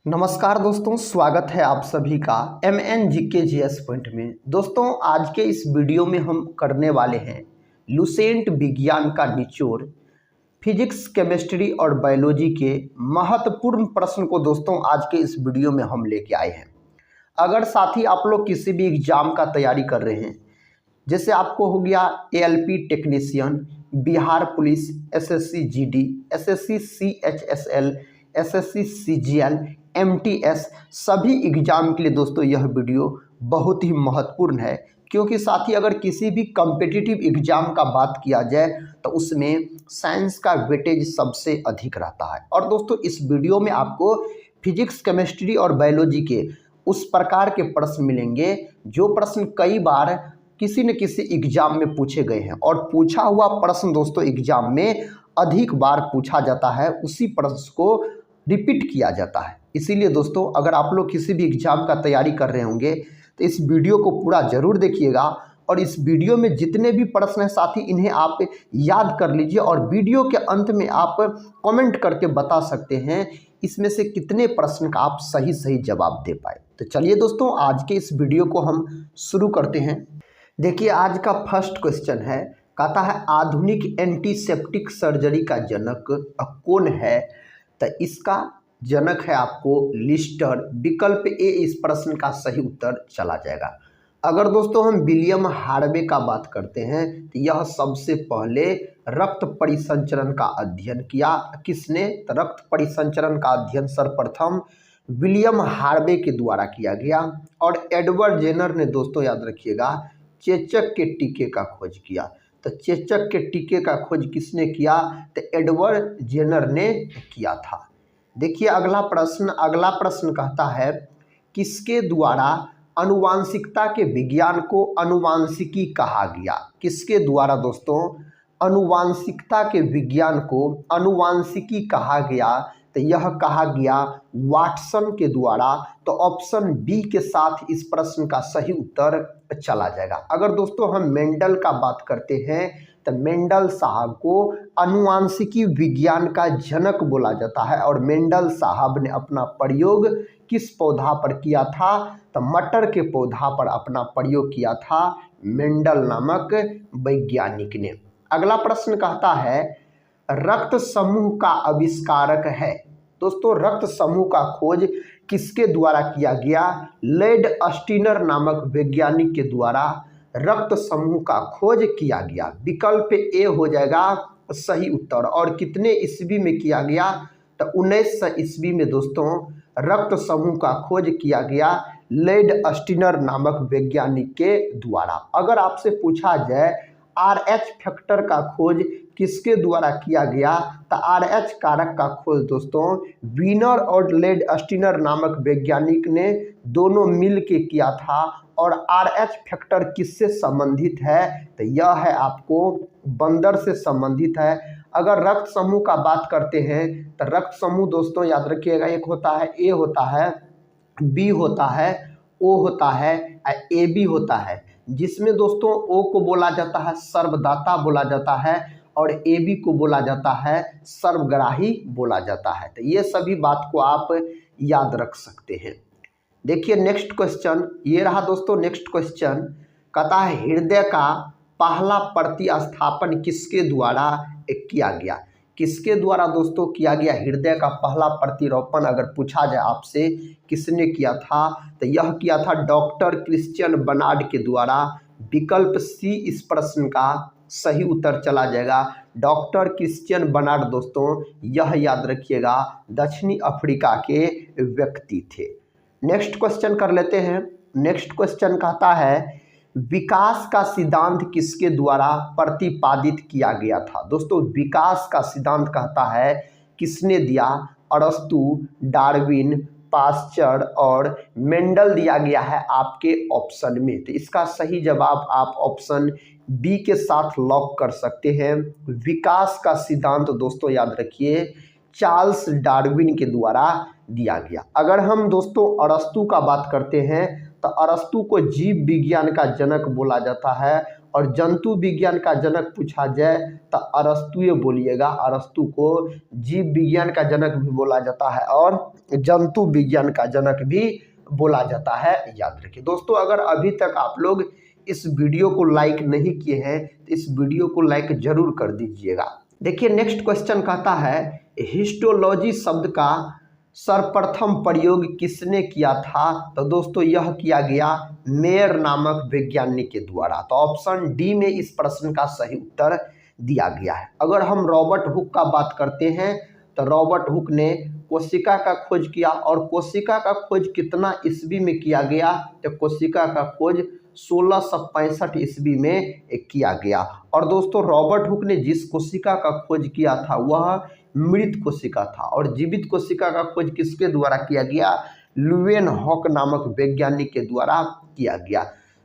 नमस्कार दोस्तों, स्वागत है आप सभी का MNGKGS पॉइंट में। दोस्तों, आज के इस वीडियो में हम करने वाले हैं लुसेंट विज्ञान का निचोड़ फिजिक्स, केमिस्ट्री और बायोलॉजी के महत्वपूर्ण प्रश्न को दोस्तों आज के इस वीडियो में हम लेके आए हैं। अगर साथ ही आप लोग किसी भी एग्जाम का तैयारी कर रहे हैं, जैसे आपको हो गया ALP technician, Bihar police, SSC GD, SSC CHSL, SSC CGL, MTS, सभी एग्जाम के लिए दोस्तों यह वीडियो बहुत ही महत्वपूर्ण है, क्योंकि साथ ही अगर किसी भी कॉम्पिटिटिव एग्जाम का बात किया जाए तो उसमें साइंस का वेटेज सबसे अधिक रहता है। और दोस्तों इस वीडियो में आपको फिजिक्स, केमिस्ट्री और बायोलॉजी के उस प्रकार के प्रश्न मिलेंगे जो प्रश्न कई बार किसी न किसी एग्जाम में पूछे गए हैं, और पूछा हुआ प्रश्न दोस्तों एग्जाम में अधिक बार पूछा जाता है, उसी प्रश्न को रिपीट किया जाता है। इसीलिए दोस्तों अगर आप लोग किसी भी एग्जाम का तैयारी कर रहे होंगे तो इस वीडियो को पूरा ज़रूर देखिएगा, और इस वीडियो में जितने भी प्रश्न हैं साथ ही इन्हें आप याद कर लीजिए, और वीडियो के अंत में आप कमेंट करके बता सकते हैं इसमें से कितने प्रश्न का आप सही जवाब दे पाए। तो चलिए दोस्तों आज के इस वीडियो को हम शुरू करते हैं। देखिए आज का फर्स्ट क्वेश्चन है, कहता है आधुनिक एंटीसेप्टिक सर्जरी का जनक कौन है? तो इसका जनक है आपको लिस्टर। विकल्प ए इस प्रश्न का सही उत्तर चला जाएगा। अगर दोस्तों हम विलियम हार्वे का बात करते हैं तो यह सबसे पहले रक्त परिसंचरण का अध्ययन किया। किसने? तो रक्त परिसंचरण का अध्ययन सर्वप्रथम विलियम हार्वे के द्वारा किया गया। और एडवर्ड जेनर ने दोस्तों याद रखिएगा चेचक के टीके का खोज किया। तो चेचक के टीके का खोज किसने किया? तो एडवर्ड जेनर ने किया था। देखिए अगला प्रश्न कहता है किसके द्वारा आनुवांशिकता के विज्ञान को आनुवांशिकी कहा गया? किसके द्वारा दोस्तों आनुवांशिकता के विज्ञान को आनुवांशिकी कहा गया? तो यह कहा गया वाटसन के द्वारा। तो ऑप्शन बी के साथ इस प्रश्न का सही उत्तर चला जाएगा। अगर दोस्तों हम मेंडल का बात करते हैं तो मेंडल साहब को आनुवांशिकी विज्ञान का जनक बोला जाता है, और मेंडल साहब ने अपना प्रयोग किस पौधा पर किया था? तो मटर के पौधा पर अपना प्रयोग किया था मेंडल नामक वैज्ञानिक ने। अगला प्रश्न कहता है रक्त समूह का आविष्कारक है। दोस्तों रक्त समूह का खोज किसके द्वारा किया गया? लेड अस्टीनर नामक वैज्ञानिक के द्वारा रक्त समूह का खोज किया गया। विकल्प ए हो जाएगा सही उत्तर। और कितने ईस्वी में किया गया? तो 1900 ईस्वी में दोस्तों रक्त समूह का खोज किया गया लेड अस्टीनर नामक वैज्ञानिक के द्वारा। अगर आपसे पूछा जाए RH फैक्टर का खोज किसके द्वारा किया गया? तो RH कारक का खोज दोस्तों वीनर और लेड अस्टीनर नामक वैज्ञानिक ने दोनों मिल के किया था। और RH फैक्टर किससे संबंधित है? तो यह है आपको बंदर से संबंधित है। अगर रक्त समूह का बात करते हैं तो रक्त समूह दोस्तों याद रखिएगा, एक होता है A होता है, B होता है, O होता है, AB होता है, जिसमें दोस्तों O को बोला जाता है सर्वदाता बोला जाता है, और AB को बोला जाता है सर्वग्राही बोला जाता है। तो ये सभी बात को आप याद रख सकते हैं। देखिए नेक्स्ट क्वेश्चन ये रहा दोस्तों। नेक्स्ट क्वेश्चन कहता है हृदय का पहला प्रतिस्थापन किसके द्वारा किया गया? किसके द्वारा दोस्तों किया गया हृदय का पहला प्रतिरोपण? अगर पूछा जाए आपसे किसने किया था तो यह किया था डॉक्टर क्रिश्चियन बर्नार्ड के द्वारा। विकल्प सी इस प्रश्न का सही उत्तर चला जाएगा। डॉक्टर क्रिश्चियन बर्नार्ड दोस्तों यह याद रखिएगा दक्षिणी अफ्रीका के व्यक्ति थे। नेक्स्ट क्वेश्चन कर लेते हैं। नेक्स्ट क्वेश्चन कहता है विकास का सिद्धांत किसके द्वारा प्रतिपादित किया गया था? दोस्तों विकास का सिद्धांत कहता है किसने दिया? अरस्तु, डार्विन, पाश्चर और मेंडल दिया गया है आपके ऑप्शन में। तो इसका सही जवाब आप ऑप्शन बी के साथ लॉक कर सकते हैं। विकास का सिद्धांत दोस्तों याद रखिए चार्ल्स डार्विन के द्वारा दिया गया। अगर हम दोस्तों अरस्तु का बात करते हैं तो अरस्तु को जीव विज्ञान का जनक बोला जाता है, और जंतु विज्ञान का जनक पूछा जाए तो अरस्तु बोलिएगा। अरस्तु को जीव विज्ञान का जनक भी बोला जाता है और जंतु विज्ञान का जनक भी बोला जाता है, याद रखिए। दोस्तों अगर अभी तक आप लोग इस वीडियो को लाइक नहीं किए हैं तो इस वीडियो को लाइक जरूर कर दीजिएगा। देखिए नेक्स्ट क्वेश्चन कहता है हिस्टोलॉजी शब्द का सर्वप्रथम प्रयोग किसने किया था? तो दोस्तों यह किया गया मेयर नामक वैज्ञानिक के द्वारा। तो ऑप्शन डी में इस प्रश्न का सही उत्तर दिया गया है। अगर हम रॉबर्ट हुक का बात करते हैं तो रॉबर्ट हुक ने कोशिका का खोज किया और कोशिका का खोज कितना ईस्वी में किया गया? तो कोशिका का खोज 1665 ईस्वी में किया गया। और दोस्तों रॉबर्ट हुक ने जिस कोशिका का खोज किया था वह मृत कोशिका था और जीवित कोशिका का खोज किसके द्वारा किया गया? लुवेनहॉक नामक वैज्ञानिक के द्वारा किया गया।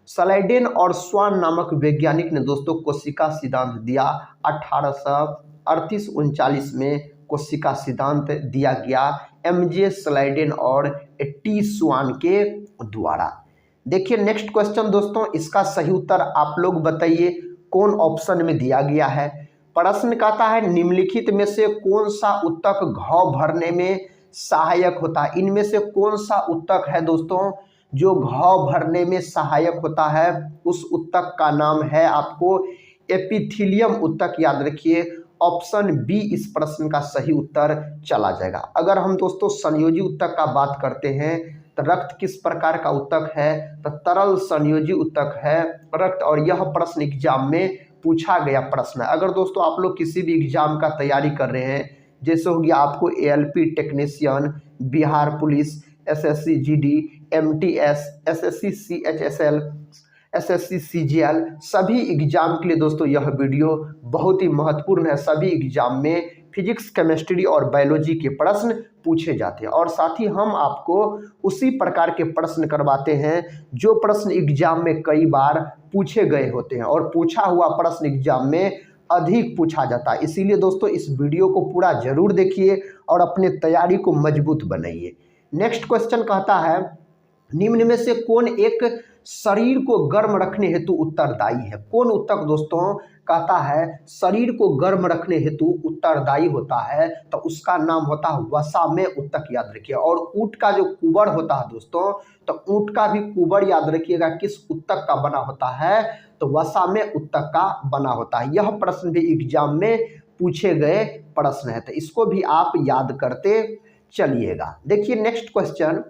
स्लाइडेन और स्वान नामक वैज्ञानिक ने दोस्तों कोशिका सिद्धांत दिया। 1838-39 में कोशिका सिद्धांत दिया गया एमजे स्लाइडेन और टी स्वान के द्वारा। देखिए नेक्स्ट क्वेश्चन दोस्तों, इसका सही उत्तर आप लोग बताइए कौन ऑप्शन में दिया गया है। प्रश्न कहता है निम्नलिखित में से कौन सा उत्तक घाव भरने में सहायक होता है? इनमें से कौन सा उत्तक है दोस्तों जो घाव भरने में सहायक होता है? उस उत्तक का नाम है आपको एपिथीलियम उत्तक, याद रखिए। ऑप्शन बी इस प्रश्न का सही उत्तर चला जाएगा। अगर हम दोस्तों संयोजी उत्तक का बात करते हैं तो रक्त किस प्रकार का उत्तक है? तो तरल संयोजी उत्तक है रक्त। और यह प्रश्न एग्जाम में पूछा गया प्रश्न है। अगर दोस्तों आप लोग किसी भी एग्जाम का तैयारी कर रहे हैं, जैसे हो गया आपको ALP technician, Bihar police, SSC GD, MTS, SSC CHSL, SSC CGL, सभी एग्जाम के लिए दोस्तों यह वीडियो बहुत ही महत्वपूर्ण है। सभी एग्जाम में फिजिक्स, केमिस्ट्री और बायोलॉजी के प्रश्न पूछे जाते हैं और साथ ही हम आपको उसी प्रकार के प्रश्न करवाते हैं जो प्रश्न एग्जाम में कई बार पूछे गए होते हैं और पूछा हुआ प्रश्न एग्जाम में अधिक पूछा जाता है। इसीलिए दोस्तों इस वीडियो को पूरा जरूर देखिए और अपने तैयारी को मजबूत बनाइए। नेक्स्ट क्वेश्चन कहता है निम्न में से कौन एक शरीर को गर्म रखने हेतु उत्तरदायी है? कौन उत्तक दोस्तों कहता है शरीर को गर्म रखने हेतु उत्तरदायी होता है? तो उसका नाम होता है वसा में उत्तक, याद रखिए। और ऊंट का जो कुबर होता है दोस्तों, तो ऊंट का भी कुबर याद रखिएगा किस उत्तक का बना होता है? तो वसा में उत्तक का बना होता है। यह प्रश्न भी एग्जाम में पूछे गए प्रश्न है, तो इसको भी आप याद करते चलिएगा। देखिए नेक्स्ट क्वेश्चन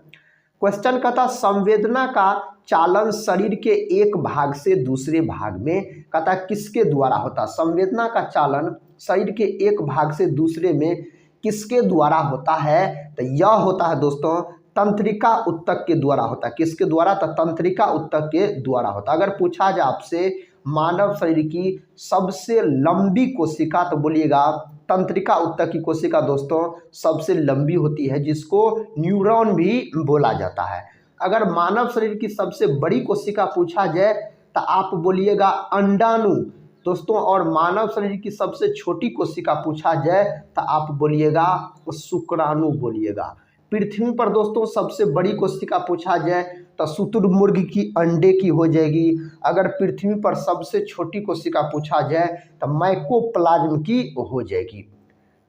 कहता संवेदना का चालन शरीर के एक भाग से दूसरे भाग में कहता किसके द्वारा होता? संवेदना का चालन शरीर के एक भाग से दूसरे में किसके द्वारा होता है? तो यह होता है दोस्तों तंत्रिका उत्तक के द्वारा होता है। किसके द्वारा? तो तंत्रिका उत्तक के द्वारा होता है। अगर पूछा जाए आपसे मानव शरीर की सबसे लंबी कोशिका तो बोलिएगा तंत्रिका उत्तक की कोशिका दोस्तों सबसे लंबी होती है, जिसको न्यूरॉन भी बोला जाता है। अगर मानव शरीर की सबसे बड़ी कोशिका पूछा जाए तो आप बोलिएगा अंडाणु दोस्तों, और मानव शरीर की सबसे छोटी कोशिका पूछा जाए तो आप बोलिएगा शुक्राणु बोलिएगा। पृथ्वी पर दोस्तों सबसे बड़ी कोशिका पूछा जाए तो शुतुरमुर्ग की अंडे की हो जाएगी। अगर पृथ्वी पर सबसे छोटी कोशिका पूछा जाए तो माइकोप्लाज्म की हो जाएगी।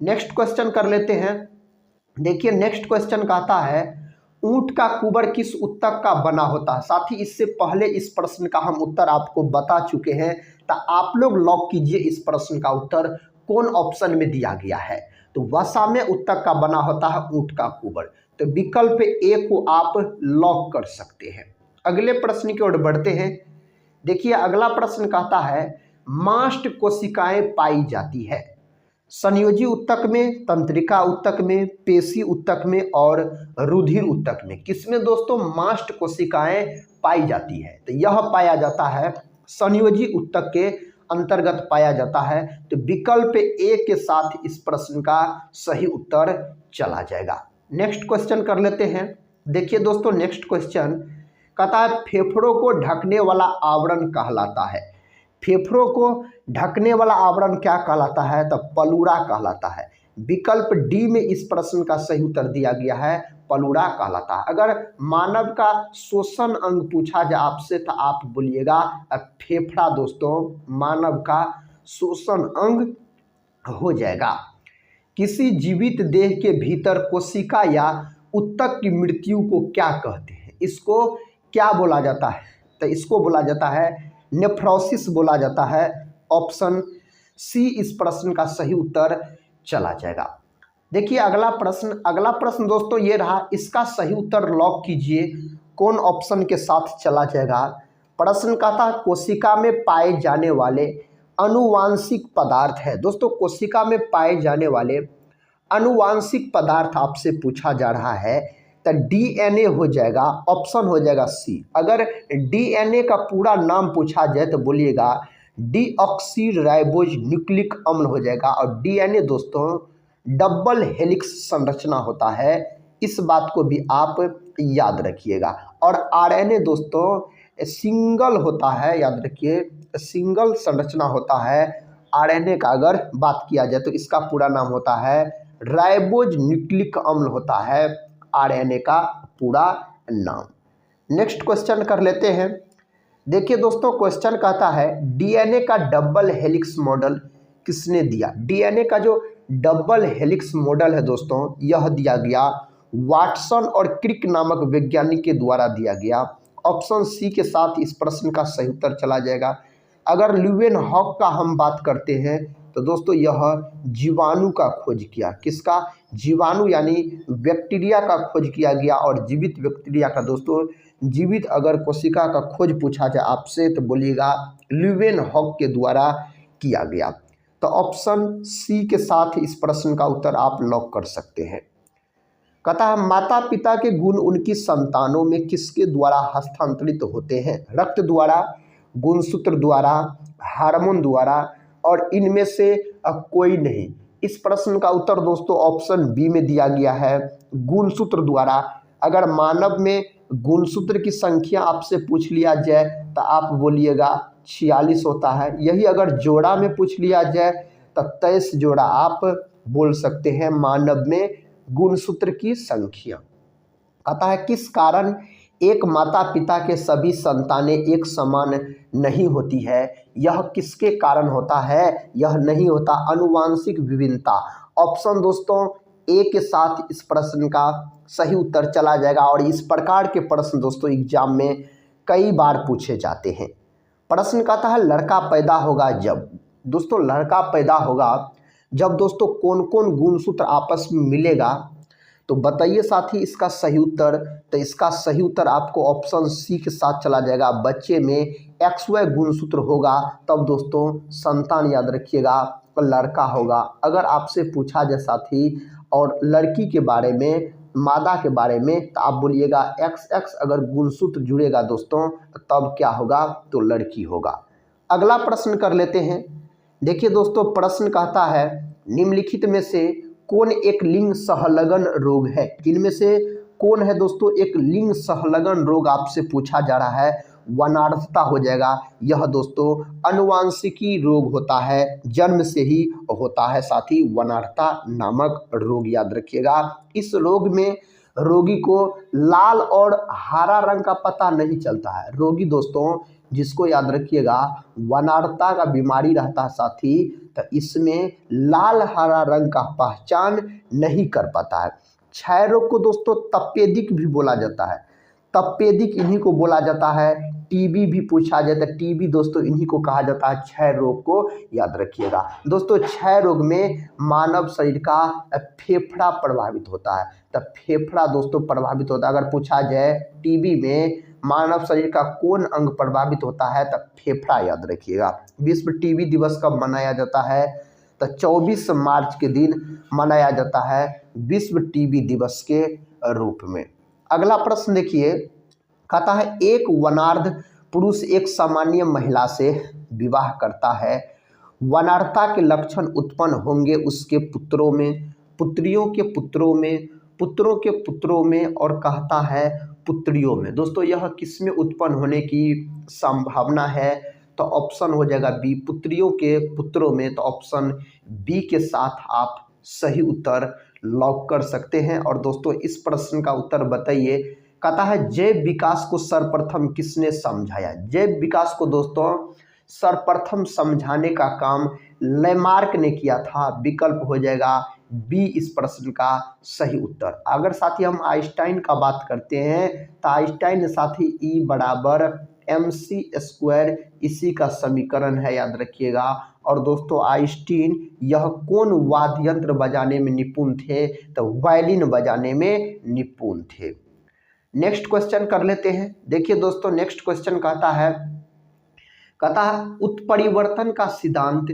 नेक्स्ट क्वेश्चन कर लेते हैं। देखिए नेक्स्ट क्वेश्चन कहता है ऊंट का कुबर किस उत्तक का बना होता है? साथ ही इससे पहले इस प्रश्न का हम उत्तर आपको बता चुके हैं, तो आप लोग लॉक कीजिए इस प्रश्न का उत्तर कौन ऑप्शन में दिया गया है। तो वसा में उत्तक का बना होता है ऊंट का कुबर, तो विकल्प ए को आप लॉक कर सकते हैं। अगले प्रश्न की ओर बढ़ते हैं। देखिए अगला प्रश्न कहता है मास्ट कोशिकाएं पाई जाती है संयोजी उत्तक में, तंत्रिका उत्तक में, पेशी उत्तक में और रुधिर उत्तक में। किसमें दोस्तों मास्ट कोशिकाएं पाई जाती है? तो यह पाया जाता है संयोजी उत्तक के अंतर्गत पाया जाता है। तो विकल्प ए के साथ इस प्रश्न का सही उत्तर चला जाएगा। नेक्स्ट क्वेश्चन कर लेते हैं। देखिए दोस्तों नेक्स्ट क्वेश्चन कहता है फेफड़ों को ढकने वाला आवरण कहलाता है। फेफड़ों को ढकने वाला आवरण क्या कहलाता है? तो पलूरा कहलाता है। विकल्प डी में इस प्रश्न का सही उत्तर दिया गया है पलूड़ा कहलाता है। अगर मानव का श्वसन अंग पूछा जाए आपसे तो आप बोलिएगा फेफड़ा दोस्तों मानव का श्वसन अंग हो जाएगा। किसी जीवित देह के भीतर कोशिका या ऊतक की मृत्यु को क्या कहते हैं? इसको क्या बोला जाता है? तो इसको बोला जाता है नेफ्रोसिस बोला जाता है। ऑप्शन सी इस प्रश्न का सही उत्तर चला जाएगा। देखिए अगला प्रश्न दोस्तों ये रहा, इसका सही उत्तर लॉक कीजिए। कौन ऑप्शन के साथ चला जाएगा? प्रश्न का था कोशिका में पाए जाने वाले अनुवांशिक पदार्थ है। दोस्तों कोशिका में पाए जाने वाले अनुवांशिक पदार्थ आपसे पूछा जा रहा है तो डीएनए हो जाएगा, ऑप्शन हो जाएगा सी। अगर डीएनए का पूरा नाम पूछा जाए तो बोलिएगा डीऑक्सीराइबोज न्यूक्लिक अम्ल हो जाएगा। और डीएनए दोस्तों डबल हेलिक्स संरचना होता है, इस बात को भी आप याद रखिएगा। और आरएनए दोस्तों सिंगल होता है, याद रखिए सिंगल संरचना होता है आरएनए का। अगर बात किया जाए तो इसका पूरा नाम होता है राइबोज न्यूक्लिक अम्ल होता है आरएनए का पूरा नाम। नेक्स्ट क्वेश्चन कर लेते हैं। देखिए दोस्तों क्वेश्चन कहता है डीएनए का डबल हेलिक्स मॉडल किसने दिया? डीएनए का जो डबल हेलिक्स मॉडल है दोस्तों यह दिया गया वाटसन और क्रिक नामक वैज्ञानिक के द्वारा दिया गया। ऑप्शन सी के साथ इस प्रश्न का सही उत्तर चला जाएगा। अगर ल्यूवेनहॉक का हम बात करते हैं तो दोस्तों यह जीवाणु का खोज किया। किसका? जीवाणु यानी बैक्टीरिया का खोज किया गया। और जीवित बैक्टीरिया का दोस्तों जीवित अगर कोशिका का खोज पूछा जाए आपसे तो बोलिएगा ल्यूवेनहॉक के द्वारा किया गया। तो ऑप्शन सी के साथ इस प्रश्न का उत्तर आप लॉक कर सकते हैं। कहता है माता पिता के गुण उनकी संतानों में किसके द्वारा हस्तांतरित होते हैं? रक्त द्वारा, गुणसूत्र द्वारा, हार्मोन द्वारा, और इनमें से कोई नहीं। इस प्रश्न का उत्तर दोस्तों ऑप्शन बी में दिया गया है गुणसूत्र द्वारा। अगर मानव में गुणसूत्र की संख्या आपसे पूछ लिया जाए तो आप बोलिएगा 46 होता है। यही अगर जोड़ा में पूछ लिया जाए तो 23 जोड़ा आप बोल सकते हैं मानव में गुणसूत्र की संख्या। कहता है किस कारण एक माता पिता के सभी संतानें एक समान नहीं होती है? यह किसके कारण होता है? यह नहीं होता आनुवांशिक विभिन्नता। ऑप्शन दोस्तों ए के साथ इस प्रश्न का सही उत्तर चला जाएगा। और इस प्रकार के प्रश्न दोस्तों एग्जाम में कई बार पूछे जाते हैं। प्रश्न कहता है लड़का पैदा होगा जब? दोस्तों लड़का पैदा होगा जब दोस्तों कौन कौन गुणसूत्र आपस में मिलेगा? तो बताइए साथी इसका सही उत्तर। तो इसका सही उत्तर आपको ऑप्शन सी के साथ चला जाएगा। बच्चे में XY गुणसूत्र होगा तब दोस्तों संतान याद रखिएगा लड़का होगा। अगर आपसे पूछा जाए साथी और लड़की के बारे में, मादा के बारे में, तो आप बोलिएगा XX अगर गुणसूत्र जुड़ेगा दोस्तों तब क्या होगा? तो लड़की होगा। अगला प्रश्न कर लेते हैं। देखिए दोस्तों प्रश्न कहता है निम्नलिखित में से कौन एक लिंग सहलगन रोग है? इनमें से कौन है दोस्तों एक लिंग सहलगन रोग आपसे पूछा जा रहा है? वनार्थता हो जाएगा। यह दोस्तों अनुवांशिकी रोग होता है, जन्म से ही होता है साथी वनार्थता नामक रोग याद रखिएगा। इस रोग में रोगी को लाल और हरा रंग का पता नहीं चलता है। रोगी दोस्तों जिसको याद रखिएगा वनार्थता का बीमारी रहता है साथी तो इसमें लाल हरा रंग का पहचान नहीं कर पाता है। क्षय रोग को दोस्तों तपेदिक भी बोला जाता है। तपेदिक इन्हीं को बोला जाता है। टीबी भी पूछा जाता है, टीबी दोस्तों इन्हीं को कहा जाता है। क्षय रोग को याद रखिएगा। दोस्तों क्षय रोग में मानव शरीर का फेफड़ा प्रभावित होता है। तो फेफड़ा दोस्तों प्रभावित होता है। अगर पूछा जाए टीबी में मानव शरीर का कौन अंग प्रभावित होता है तो फेफड़ा याद रखिएगा। विश्व टीबी दिवस कब मनाया जाता है? तो 24 मार्च के दिन मनाया जाता है विश्व टीबी दिवस के रूप में। अगला प्रश्न देखिए कहता है एक वनार्ध पुरुष एक सामान्य महिला से विवाह करता है, वनार्थता के लक्षण उत्पन्न होंगे उसके पुत्रों में, पुत्रियों के पुत्रों में, पुत्रों के पुत्रों में और कहता है पुत्रियों में। दोस्तों यह किस में उत्पन्न होने की संभावना है? तो ऑप्शन हो जाएगा बी पुत्रियों के पुत्रों में। तो ऑप्शन बी के साथ आप सही उत्तर लॉक कर सकते हैं। और दोस्तों इस प्रश्न का उत्तर बताइए। कहता है जैव विकास को सर्वप्रथम किसने समझाया? जैव विकास को दोस्तों सर्वप्रथम समझाने का काम लेमार्क ने किया था। विकल्प हो जाएगा बी इस प्रश्न का सही उत्तर। अगर साथी हम आइंस्टाइन का बात करते हैं तो आइंस्टाइन साथी E बराबर mc², इसी का समीकरण है, याद रखिएगा। और दोस्तों आइंस्टीन यह कौन वाद्य यंत्र बजाने में निपुण थे? तो वायलिन बजाने में निपुण थे। नेक्स्ट क्वेश्चन कर लेते हैं। देखिए दोस्तों नेक्स्ट क्वेश्चन कहता है उत्परिवर्तन का सिद्धांत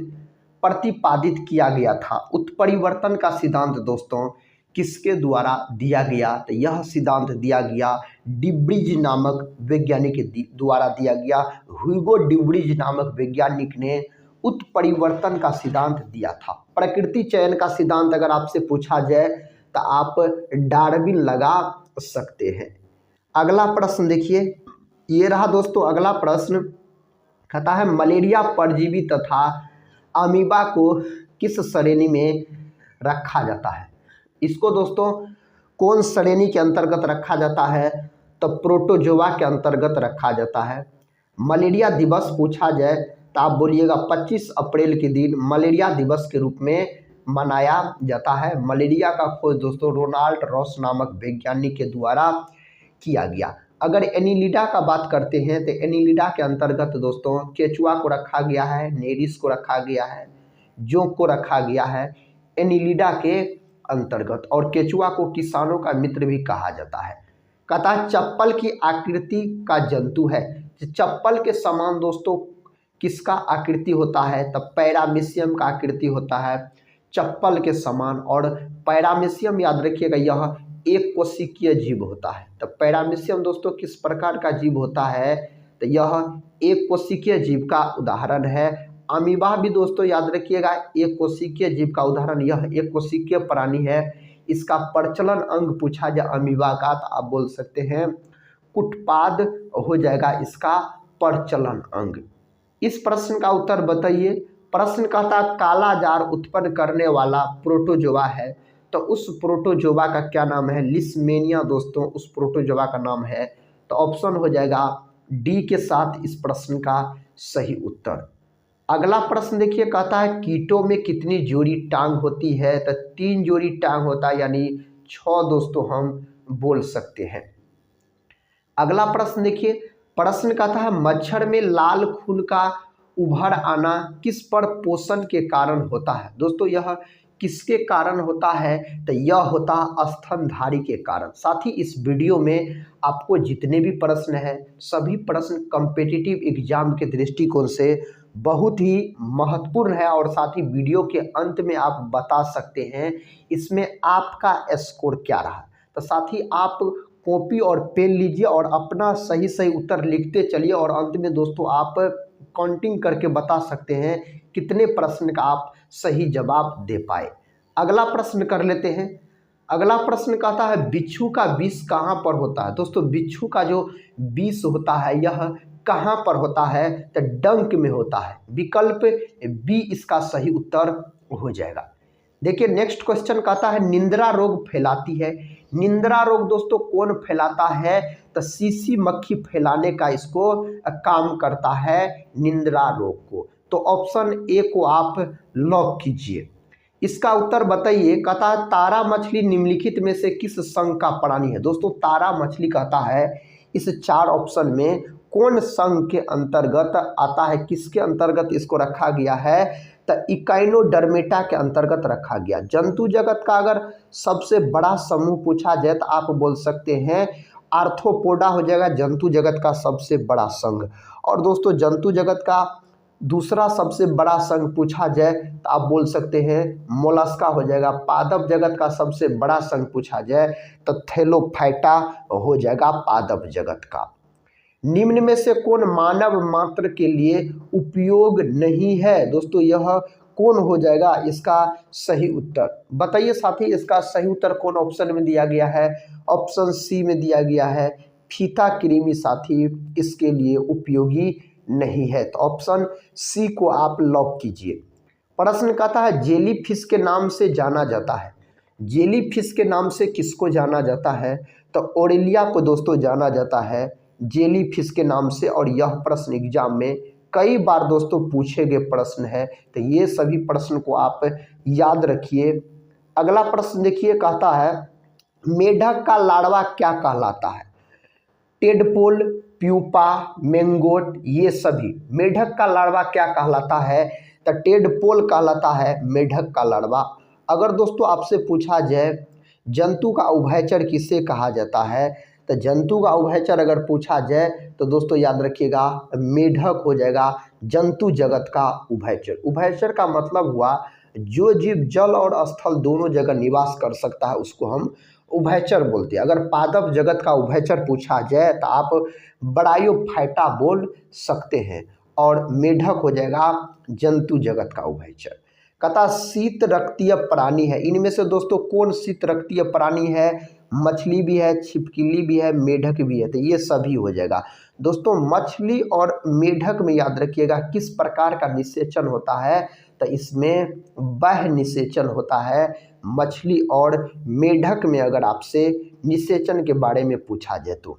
प्रतिपादित किया गया था। उत्परिवर्तन का सिद्धांत दोस्तों किसके द्वारा दिया गया? तो यह सिद्धांत दिया गया डिब्रीज नामक वैज्ञानिक के द्वारा दिया गया। ह्यूगो डिब्रीज नामक वैज्ञानिक ने उत्परिवर्तन का सिद्धांत दिया था। प्रकृति चयन का सिद्धांत अगर आपसे पूछा जाए तो आप डार्विन लगा सकते हैं। अगला प्रश्न देखिए, ये रहा दोस्तों अगला प्रश्न। कहता है मलेरिया परजीवी तथा अमीबा को किस श्रेणी में रखा जाता है? इसको दोस्तों कौन श्रेणी के अंतर्गत रखा जाता है? तो प्रोटोजोआ के अंतर्गत रखा जाता है। मलेरिया दिवस पूछा जाए तो आप बोलिएगा 25 अप्रैल के दिन मलेरिया दिवस के रूप में मनाया जाता है। मलेरिया का खोज दोस्तों रोनाल्ड रॉस नामक वैज्ञानिक के द्वारा किया गया। अगर एनीलिडा का बात करते हैं तो एनीलिडा के अंतर्गत दोस्तों केचुआ को रखा गया है, नेरिस को रखा गया है, जोंक को रखा गया है एनीलिडा के अंतर्गत। और केचुआ को किसानों का मित्र भी कहा जाता है। कहता है चप्पल की आकृति का जंतु है। चप्पल के समान दोस्तों किसका आकृति होता है? तब पैरामीशियम का आकृति होता है चप्पल के समान। और पैरामीशियम याद रखिएगा यह एक कोशिकीय जीव होता है। तो पैरामीशियम दोस्तों किस प्रकार का जीव होता है? तो यह एक कोशिकीय जीव का उदाहरण है। अमीबा भी दोस्तों याद रखिएगा एक कोशिकीय जीव का उदाहरण, यह एक कोशिकीय प्राणी है। इसका प्रचलन अंग पूछा जाए अमीबा का तो आप बोल सकते हैं कुटपाद हो जाएगा इसका प्रचलन अंग। इस प्रश्न का उत्तर बताइए। प्रश्न कहता काला जार उत्पन्न करने वाला प्रोटोजोआ है, तो उस प्रोटोजोआ का क्या नाम है? लिस्मेनिया दोस्तों उस प्रोटोजोआ का नाम है। तो ऑप्शन हो जाएगा डी के साथ इस प्रश्न का सही उत्तर। अगला प्रश्न देखिए, कहता है कीटों में कितनी जोड़ी टांग होती है? तो 3 जोड़ी टांग होता है, यानी 6 दोस्तों हम बोल सकते हैं। अगला प्रश्न देखिए, प्रश्न कहता है मच्छर में लाल खून का उभर आना किस पर पोषण के कारण होता है? दोस्तों यह किसके कारण होता है? तो यह होता है स्तनधारी के कारण। साथ ही इस वीडियो में आपको जितने भी प्रश्न हैं सभी प्रश्न कॉम्पिटिटिव एग्जाम के दृष्टिकोण से बहुत ही महत्वपूर्ण है। और साथ ही वीडियो के अंत में आप बता सकते हैं इसमें आपका स्कोर क्या रहा। तो साथ ही आप कॉपी और पेन लीजिए और अपना सही सही उत्तर लिखते चलिए। और अंत में दोस्तों आप काउंटिंग करके बता सकते हैं कितने प्रश्न का आप सही जवाब दे पाए। अगला प्रश्न कर लेते हैं। अगला प्रश्न कहता है बिच्छू का विष कहाँ पर होता है? दोस्तों बिच्छू का जो विष होता है यह कहाँ पर होता है? तो डंक में होता है। विकल्प बी इसका सही उत्तर हो जाएगा। देखिए नेक्स्ट क्वेश्चन कहता है निंद्रा रोग फैलाती है। निंद्रा रोग दोस्तों कौन फैलाता है? तो सीसी मक्खी फैलाने का इसको काम करता है निंद्रा रोग को। तो ऑप्शन ए को आप लॉक कीजिए। इसका उत्तर बताइए। कहता है तारा मछली निम्नलिखित में से किस संघ का प्राणी है? दोस्तों तारा मछली कहता है इस 4 ऑप्शन में कौन संघ के अंतर्गत आता है? किसके अंतर्गत इसको रखा गया है? तो इकाइनोडर्मेटा के अंतर्गत रखा गया। जंतु जगत का अगर सबसे बड़ा समूह पूछा जाए तो आप बोल सकते हैं आर्थ्रोपोडा हो जाएगा जंतु जगत का सबसे बड़ा संघ। और दोस्तों जंतु जगत का दूसरा सबसे बड़ा संघ पूछा जाए तो आप बोल सकते हैं मोलस्का हो जाएगा। पादप जगत का सबसे बड़ा संघ पूछा जाए तो थैलोफाइटा हो जाएगा पादप जगत का। निम्न में से कौन मानव मात्र के लिए उपयोग नहीं है? दोस्तों यह कौन हो जाएगा इसका सही उत्तर? बताइए साथी इसका सही उत्तर कौन ऑप्शन में दिया गया है? ऑप्शन सी में दिया गया है फीता कृमि साथी इसके लिए उपयोगी नहीं है। तो ऑप्शन सी को आप लॉक कीजिए। प्रश्न कहता है जेली फिश के नाम से जाना जाता है। जेली फिश के नाम से किसको जाना जाता है? तो ओरेलिया को दोस्तों जाना जाता है जेली फिश के नाम से। और यह प्रश्न एग्जाम में कई बार दोस्तों पूछे गए प्रश्न है, तो ये सभी प्रश्न को आप याद रखिए। अगला प्रश्न देखिए, कहता है मेढक का लार्वा क्या कहलाता है? टेडपोल, प्यूपा, मैंगोट, ये सभी। मेढक का लार्वा क्या कहलाता है? तो टेडपोल कहलाता है मेढक का लार्वा। अगर दोस्तों आपसे पूछा जाए जंतु का उभयचर किसे कहा जाता है, तो जंतु का उभयचर अगर पूछा जाए तो दोस्तों याद रखिएगा मेढक हो जाएगा जंतु जगत का उभयचर। उभयचर का मतलब हुआ जो जीव जल और स्थल दोनों जगह निवास कर सकता है उसको हम उभयचर बोलते हैं। अगर पादप जगत का उभयचर पूछा जाए तो आप ब्रायोफाइटा बोल सकते हैं, और मेढक हो जाएगा जंतु जगत का उभयचर। कहता शीत रक्तीय प्राणी है, इनमें से दोस्तों कौन शीत रक्तीय प्राणी है? मछली भी है, छिपकली भी है, मेढक भी है, तो ये सभी हो जाएगा। दोस्तों मछली और मेढक में याद रखिएगा किस प्रकार का निषेचन होता है? तो इसमें बाह्य निषेचन होता है मछली और मेढक में। अगर आपसे निषेचन के बारे में पूछा जाए तो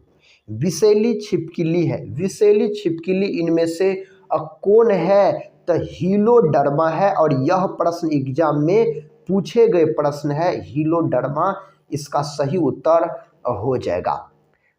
विषैली छिपकली है, विषैली छिपकली इनमें से कौन है? तो हीलोडर्मा है, और यह प्रश्न एग्जाम में पूछे गए प्रश्न है, हीलोडर्मा इसका सही उत्तर हो जाएगा।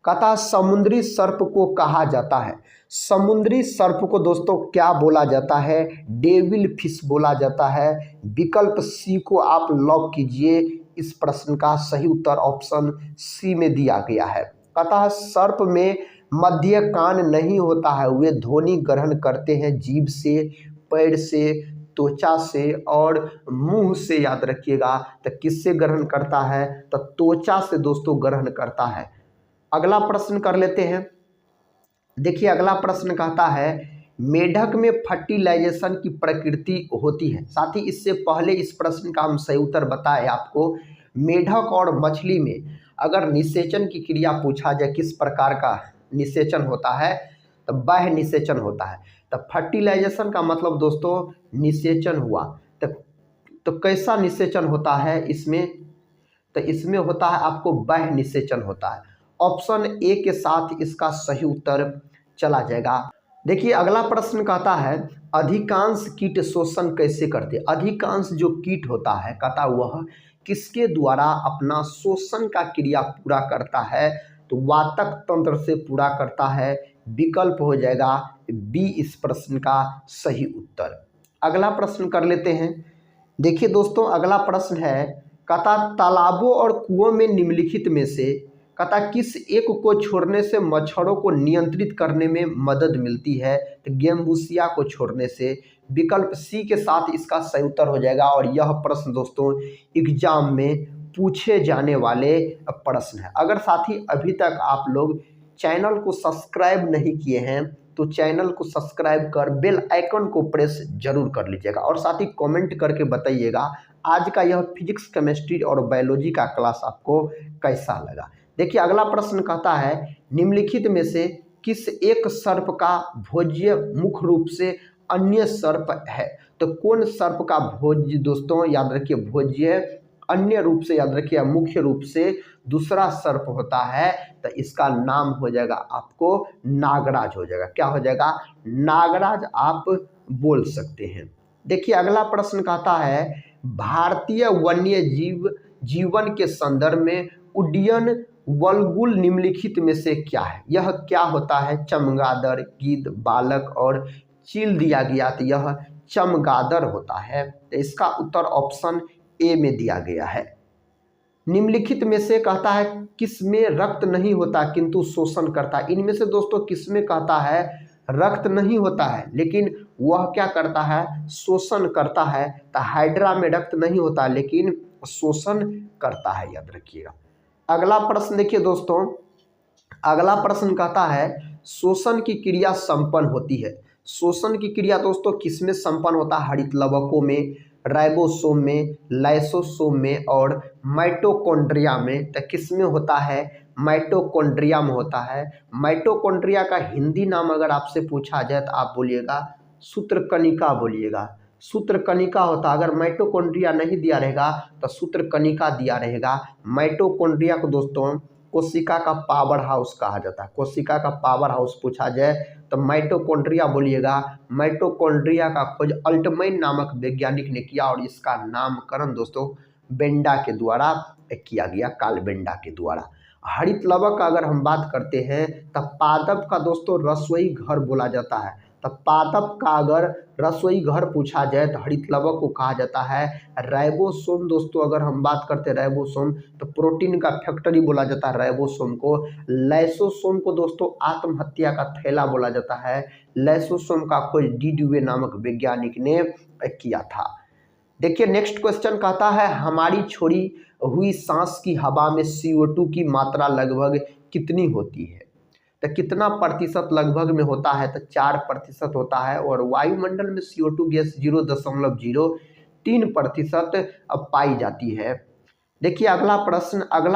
कहता समुद्री सर्प को कहा जाता है, समुद्री सर्प को दोस्तों क्या बोला जाता है? डेविल फिश बोला जाता है। विकल्प सी को आप लॉक कीजिए, इस प्रश्न का सही उत्तर ऑप्शन सी में दिया गया है। कहता सर्प में मध्य कान नहीं होता है, वे ध्वनि ग्रहण करते हैं जीभ से, पैर से, त्वचा से और मुंह से। याद रखिएगा तो किससे ग्रहण करता है? तो त्वचा से दोस्तों ग्रहण करता है। अगला प्रश्न कर लेते हैं। देखिए अगला प्रश्न कहता है मेढक में फर्टिलाइजेशन की प्रकृति होती है। साथ ही इससे पहले इस प्रश्न का हम सही उत्तर बताए आपको। मेढक और मछली में अगर निषेचन की क्रिया पूछा जाए किस प्रकार का निषेचन होता है, तो बाह्य निषेचन होता है। तो फर्टिलाइजेशन का मतलब दोस्तों निषेचन हुआ, तो कैसा निषेचन होता है इसमें? तो इसमें होता है आपको बाह्य निषेचन होता है। ऑप्शन ए के साथ इसका सही उत्तर चला जाएगा। देखिए अगला प्रश्न कहता है अधिकांश कीट शोषण कैसे करते? अधिकांश जो कीट होता है कहता वह किसके द्वारा अपना शोषण का क्रिया पूरा करता है? तो वातक तंत्र से पूरा करता है। विकल्प हो जाएगा बी इस प्रश्न का सही उत्तर। अगला प्रश्न कर लेते हैं। देखिए दोस्तों अगला प्रश्न है कहता तालाबों और कुओं में निम्नलिखित में से कहता किस एक को छोड़ने से मच्छरों को नियंत्रित करने में मदद मिलती है? तो गेम्बुसिया को छोड़ने से। विकल्प सी के साथ इसका सही उत्तर हो जाएगा। और यह प्रश्न दोस्तों एग्जाम में पूछे जाने वाले प्रश्न है। अगर साथी अभी तक आप लोग चैनल को सब्सक्राइब नहीं किए हैं तो चैनल को सब्सक्राइब कर बेल आइकन को प्रेस जरूर कर लीजिएगा, और साथ ही कमेंट करके बताइएगा आज का यह फिजिक्स, केमिस्ट्री और बायोलॉजी का क्लास आपको कैसा लगा। देखिए अगला प्रश्न कहता है निम्नलिखित में से किस एक सर्प का भोज्य मुख्य रूप से अन्य सर्प है? तो कौन सर्प का भोज्य दोस्तों याद रखिए भोज्य अन्य रूप से याद रखिए मुख्य रूप से दूसरा सर्प होता है? तो इसका नाम हो जाएगा आपको नागराज हो जाएगा। क्या हो जाएगा? नागराज आप बोल सकते हैं। देखिए अगला प्रश्न कहता है भारतीय वन्य जीवन के संदर्भ में उड्डयन वल्गुल निम्नलिखित में से क्या है? यह क्या होता है? चमगादड़, गिद्ध, बालक और चील दिया गया, तो यह चमगादड़ होता है। तो इसका उत्तर ऑप्शन ए में दिया गया है। निम्नलिखित में से कहता है किसमें रक्त नहीं होता किंतु शोषण करता है? इनमें से दोस्तों किसमें कहता है रक्त नहीं होता है लेकिन वह क्या करता है? शोषण करता है। तो हाइड्रा में रक्त नहीं होता लेकिन शोषण करता है, याद रखिएगा। अगला प्रश्न देखिए दोस्तों, अगला प्रश्न कहता है शोषण की क्रिया संपन्न होती है। शोषण की क्रिया दोस्तों किसमें संपन्न होता है? हरित लवकों में, राइबोसोम में, लाइसोसोम में और माइटोकॉन्ड्रिया में। तो किसमें होता है? माइटोकॉन्ड्रिया में होता है। माइटोकॉन्ड्रिया का हिंदी नाम अगर आपसे पूछा जाए तो आप बोलिएगा सूत्रकणिका बोलिएगा। सूत्रकणिका होता है। अगर माइटोकॉन्ड्रिया नहीं दिया रहेगा तो सूत्रकणिका दिया रहेगा। माइटोकॉन्ड्रिया को दोस्तों कोशिका का पावर हाउस कहा जाता है। कोशिका का पावर हाउस पूछा जाए तो माइटोकॉन्ड्रिया बोलिएगा। माइटोकॉन्ड्रिया का खोज अल्टमैन नामक वैज्ञानिक ने किया और इसका नामकरण दोस्तों बेंडा के द्वारा किया गया, कार्ल बेंडा के द्वारा। हरित लवक का अगर हम बात करते हैं तब पादप का दोस्तों रसोई घर बोला जाता है। तब पादप का अगर रसोई घर पूछा जाए तो हरित लवक को कहा जाता है राइबोसोम। दोस्तों अगर हम बात करते हैं राइबोसोम तो प्रोटीन का फैक्ट्री बोला जाता है राइबोसोम को। लाइसोसोम को दोस्तों आत्महत्या का थैला बोला जाता है। लाइसोसोम का खोज डी ड्यूवे नामक वैज्ञानिक ने किया था। देखिए नेक्स्ट क्वेश्चन कहता है हमारी छोड़ी हुई सांस की हवा में CO2 की मात्रा लगभग कितनी होती है। तो कितना प्रतिशत लगभग में होता है तो 4% होता है और वायुमंडल में CO2 गैस 0.03% पाई जाती है। देखिए अगला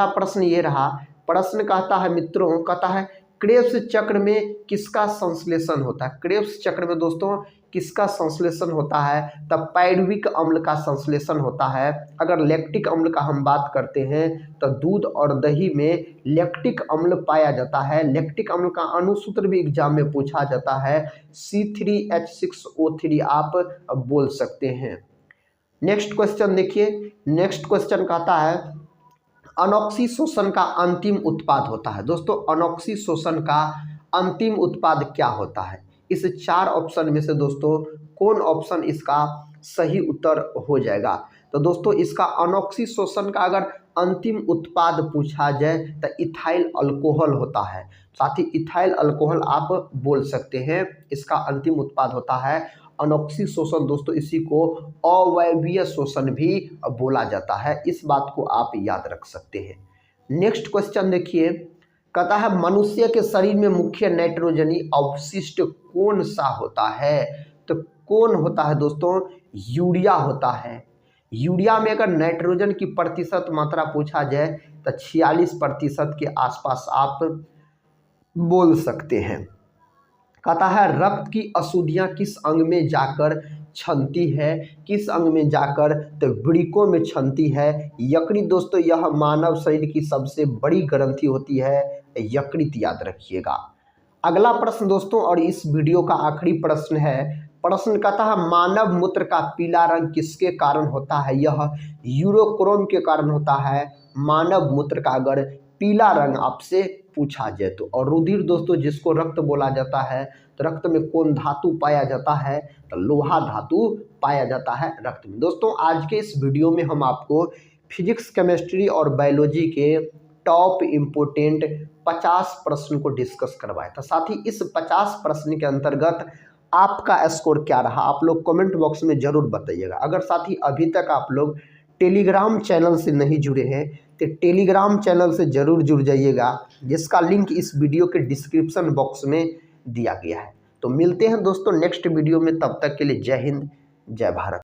प्रश्न ये रहा। प्रश्न कहता है मित्रों, कहता है क्रेब्स चक्र में किसका संश्लेषण होता है। क्रेब्स चक्र में दोस्तों किसका संश्लेषण होता है तब पायरुविक अम्ल का संश्लेषण होता है। अगर लैक्टिक अम्ल का हम बात करते हैं तो दूध और दही में लैक्टिक अम्ल पाया जाता है। लैक्टिक अम्ल का अणुसूत्र भी एग्जाम में पूछा जाता है, C3H6O3 आप बोल सकते हैं। नेक्स्ट क्वेश्चन देखिए। नेक्स्ट क्वेश्चन कहता है अनोक्सी शोषण का अंतिम उत्पाद होता है। दोस्तों अनोक्सी शोषण का अंतिम उत्पाद क्या होता है। इस 4 ऑप्शन में से दोस्तों कौन ऑप्शन इसका सही उत्तर हो जाएगा। तो दोस्तों इसका अनोक्सी शोषण का अगर अंतिम उत्पाद पूछा जाए तो इथाइल अल्कोहल होता है। साथ ही इथाइल अल्कोहल आप बोल सकते हैं, इसका अंतिम उत्पाद होता है अनोक्सी शोषण। दोस्तों इसी को अवायवीय शोषण भी बोला जाता है, इस बात को आप याद रख सकते हैं। नेक्स्ट क्वेश्चन देखिए, कहता है मनुष्य के शरीर में मुख्य नाइट्रोजनी अवशिष्ट कौन सा होता है। तो कौन होता है दोस्तों, यूरिया होता है। यूरिया में अगर नाइट्रोजन की प्रतिशत मात्रा पूछा जाए तो 46% के आसपास आप बोल सकते हैं। कहता है रक्त की अशुद्धियाँ किस अंग में जाकर छनती है। किस अंग में जाकर तो वृक्कों में छनती है। यकृत दोस्तों यह मानव शरीर की सबसे बड़ी ग्रंथि होती है, यकृत याद रखिएगा। अगला प्रश्न दोस्तों और इस वीडियो का आखिरी प्रश्न है। प्रश्न कहता है मानव मूत्र का पीला रंग किसके कारण होता है। यह यूरोक्रोम के कारण होता है। मानव मूत्र का अगर पीला रंग आपसे पूछा जाए तो। और रुधिर दोस्तों जिसको रक्त बोला जाता है तो रक्त में कौन धातु पाया जाता है तो लोहा धातु पाया जाता है रक्त में। दोस्तों आज के इस वीडियो में हम आपको फिजिक्स, केमिस्ट्री और बायोलॉजी के टॉप इम्पोर्टेंट 50 प्रश्न को डिस्कस करवाया था। साथ ही इस 50 प्रश्न के अंतर्गत आपका स्कोर क्या रहा आप लोग कमेंट बॉक्स में ज़रूर बताइएगा। अगर साथ ही अभी तक आप लोग टेलीग्राम चैनल से नहीं जुड़े हैं तो टेलीग्राम चैनल से ज़रूर जुड़ जाइएगा, जिसका लिंक इस वीडियो के डिस्क्रिप्शन बॉक्स में दिया गया है। तो मिलते हैं दोस्तों नेक्स्ट वीडियो में, तब तक के लिए जय हिंद, जय भारत।